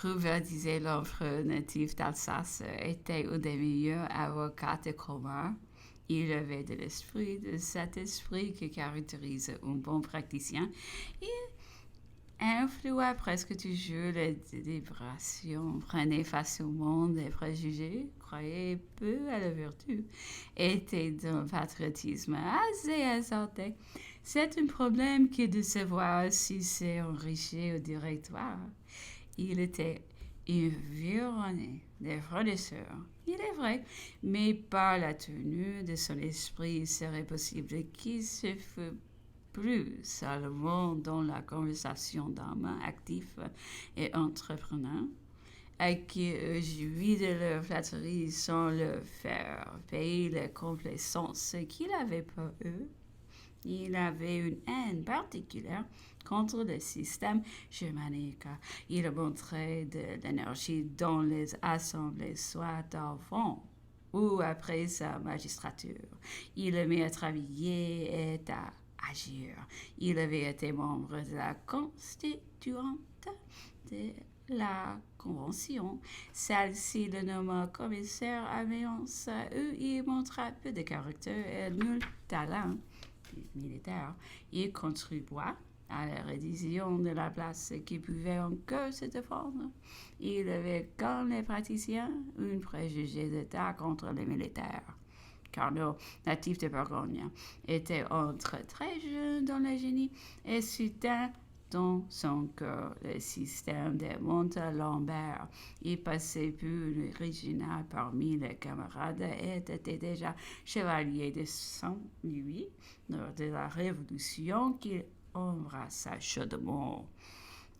Rouvel disait l'empereur natif d'Alsace était un des meilleurs avocats de commun. Il avait de l'esprit, de cet esprit qui caractérise un bon praticien. Il influait presque toujours les délibérations, prenait facilement des préjugés, croyait peu à la vertu, était d'un patriotisme assez exalté. C'est un problème que de savoir si c'est enrichi au directoire. Il était environné des fournisseurs. Il est vrai, mais par la tenue de son esprit, il serait possible qu'il se fût plus seulement dans la conversation d'hommes actifs et entrepreneurs, et qui jouit de leur flatterie sans leur faire payer les complaisances qu'il avait pour eux. Il avait une haine particulière contre le système germanique. Il montrait de l'énergie dans les assemblées, soit avant ou après sa magistrature. Il aimait à travailler et à agir. Il avait été membre de la constituante de la Convention. Celle-ci le nomma commissaire à Mayence, où il montra peu de caractère et nul talent militaire. Il contribua à la reddition de la place qui pouvait encore se défendre. Il avait, comme les praticiens, un préjugé d'État contre les militaires. Carnot, natif de Bourgogne, était entre très jeune dans le génie et soutint dans son cœur le système des Montalembert. Il passait plus original parmi les camarades et était déjà chevalier de Saint-Louis lors de la Révolution qu'il embrassa chaudement.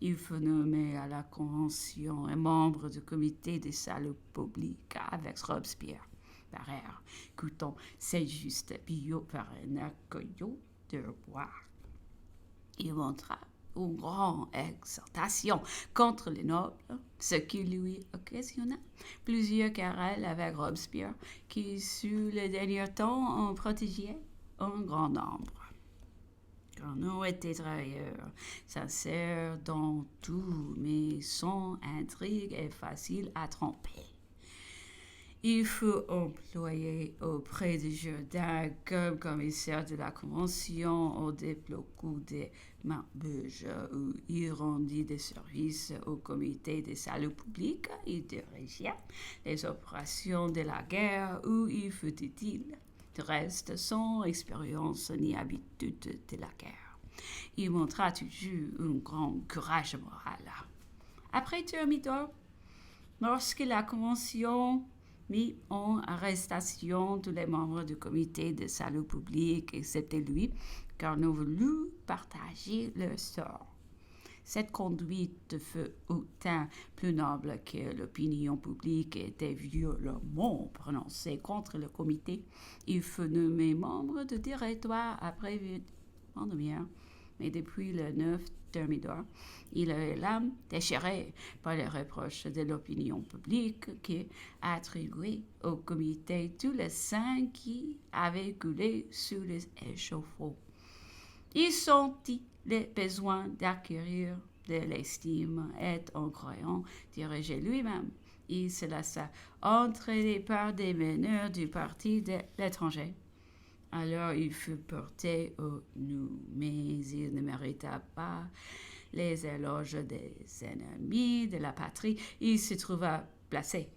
Il fut nommé à la Convention et membre du comité de salut public avec Robespierre. Barère, coûtant c'est juste bio par un accueillot de bois. Il montra une grande exhortation contre les nobles, ce qui lui occasionna plusieurs querelles avec Robespierre, qui, sous le dernier temps, en protégeait un grand nombre. Carnot était travailleur, sincère dans tout, mais sans intrigue et facile à tromper. Il fut employé auprès de Jourdain comme commissaire de la Convention au déploiement de Maubeuge, où il rendit des services au comité de salut public. Il dirigeait les opérations de la guerre où il fut utile. De reste, sans expérience ni habitude de la guerre, il montra toujours un grand courage moral. Après Thermidor, lorsque la Convention mit en arrestation tous les membres du comité de salut public, excepté lui, car nous voulut partager leur sort. Cette conduite fut autant plus noble que l'opinion publique était violemment prononcée contre le comité. Il fut nommé membre du directoire après Vendémiaire, mais depuis le 9 Thermidor, il avait l'âme déchirée par les reproches de l'opinion publique qui attribuait au comité tout le sang qui avait coulé sous les échafauds. Il sentit le besoin d'acquérir de l'estime et en croyant diriger lui-même, il se laissa entraîner par des meneurs du parti de l'étranger. Alors il fut porté au nu, mais il ne mérita pas les éloges des ennemis de la patrie. Il se trouva placé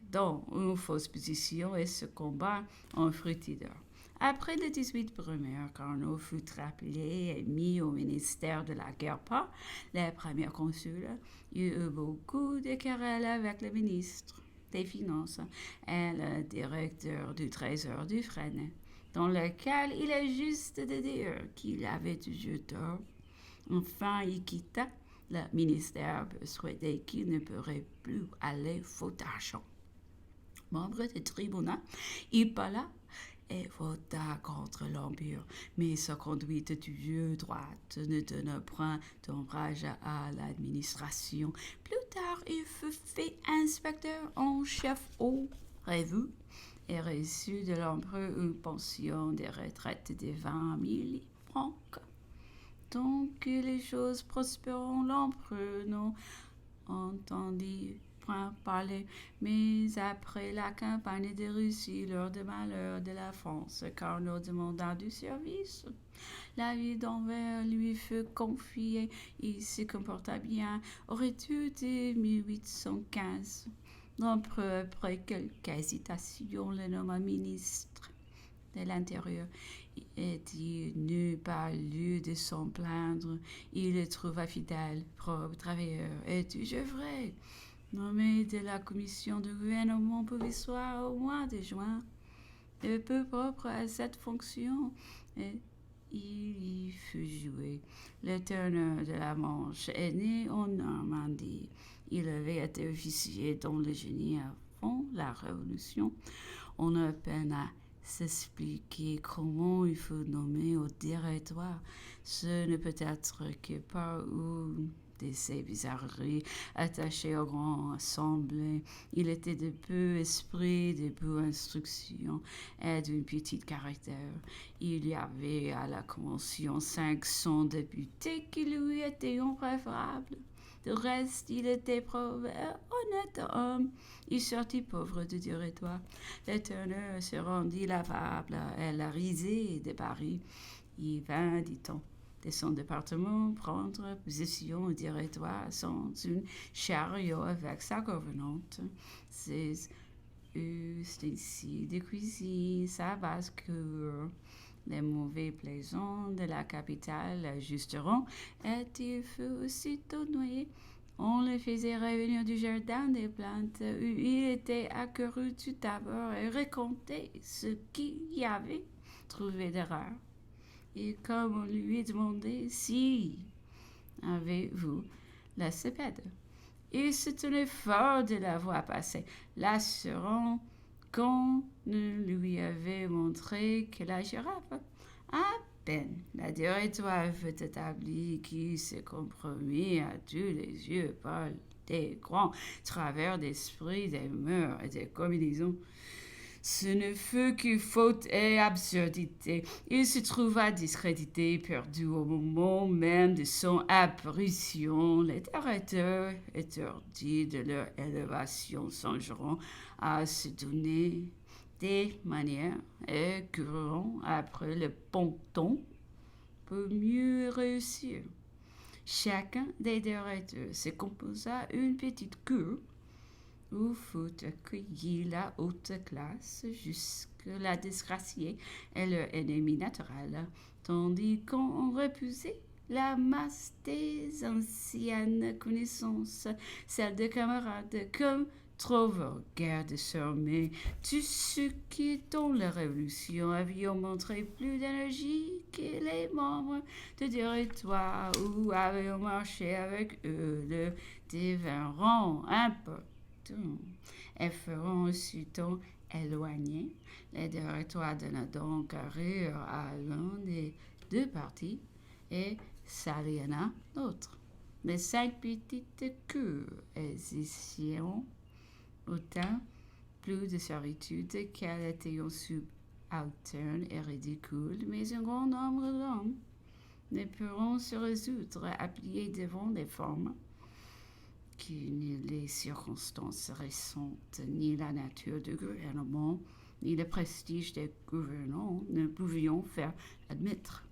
dans une fausse position et ce combat en fructidor. Après le 18 Brumaire, Carnot fut rappelé et mis au ministère de la guerre par les premiers consuls. Il y eut beaucoup de querelles avec le ministre des Finances et le directeur du Trésor du Fresnay, dans lequel il est juste de dire qu'il avait toujours tort. Enfin, il quitta le ministère persuadé qu'il ne pourrait plus aller faute d'argent. Membre du tribunal, il parla et vota contre l'Empire, mais sa conduite toujours droite ne donna point d'ombrage à l'administration. Plus tard, il fut fait inspecteur en chef au Revue et reçut de l'empereur une pension de retraite de 20 000 francs. Tant que les choses prospèrent, l'empereur entendit point parler, mais après la campagne de Russie, lors des malheurs de la France, Carnot demanda du service. La ville d'Anvers lui fut confiée, il se comporta bien, aurait eu de 1815. L'empereur, après quelques hésitations, le nomma ministre de l'Intérieur et il n'eut pas lieu de s'en plaindre. Il le trouva fidèle, propre, travailleur et toujours vrai. Nommé de la commission de gouvernement provisoire au mois de juin, et peu propre à cette fonction, et il y fut joué. Le teneur de la Manche est né en Normandie. Il avait été officier dans le génie avant la Révolution. On a peine à s'expliquer comment il faut nommer au directoire. Ce ne peut être que par une de ces bizarreries attachées aux grandes assemblées. Il était de peu esprit, de peu instruction et d'un petit caractère. Il y avait à la Convention 500 députés qui lui étaient impréférables. De reste, il était pauvre et honnête homme. Il sortit pauvre du directoire. Le teneur se rendit lavable à la risée de Paris. Il vint, dit-on, de son département prendre position au directoire sans une chariot avec sa gouvernante, ses ustensiles de cuisine, sa basse-cour. Les mauvais plaisants de la capitale l'ajusteront, et il fut aussitôt noyé. On le faisait revenir du jardin des plantes où il était accouru tout d'abord et racontait ce qu'il y avait trouvé de rare. Et comme on lui demandait si avez-vous la cepède, il se tenait fort de la voir passer, l'assurant qu'on ne lui avait montré que la girafe. À peine la directoire fut établie qui se compromit à tous les yeux par des grands travers d'esprit, des mœurs et des combinaisons. Ce ne fut que faute et absurdité. Il se trouva discrédité, perdu au moment même de son apparition. Les directeurs, étourdis de leur élévation, songeront à se donner des manières et courront après le bon ton pour mieux réussir. Chacun des directeurs se composa une petite cour où fut accueillie la haute classe jusque la disgraciée et leur ennemi naturel, tandis qu'on repoussait la masse des anciennes connaissances, celles de camarades, comme trouve guère désormais tous ceux qui, dans la Révolution, avaient montré plus d'énergie que les membres du directoire ou avaient marché avec eux, le devinront important et feront aussitôt éloigner les directoires donnant donc rire à l'un des deux partis et s'aliéna l'autre. Les 5 petites cours existieront autant plus de servitude qu'elles étaient subalternes et ridicules, mais un grand nombre d'hommes ne pourront se résoudre à plier devant des formes qui ni les circonstances récentes, ni la nature du gouvernement, ni le prestige des gouvernants ne pouvions faire admettre.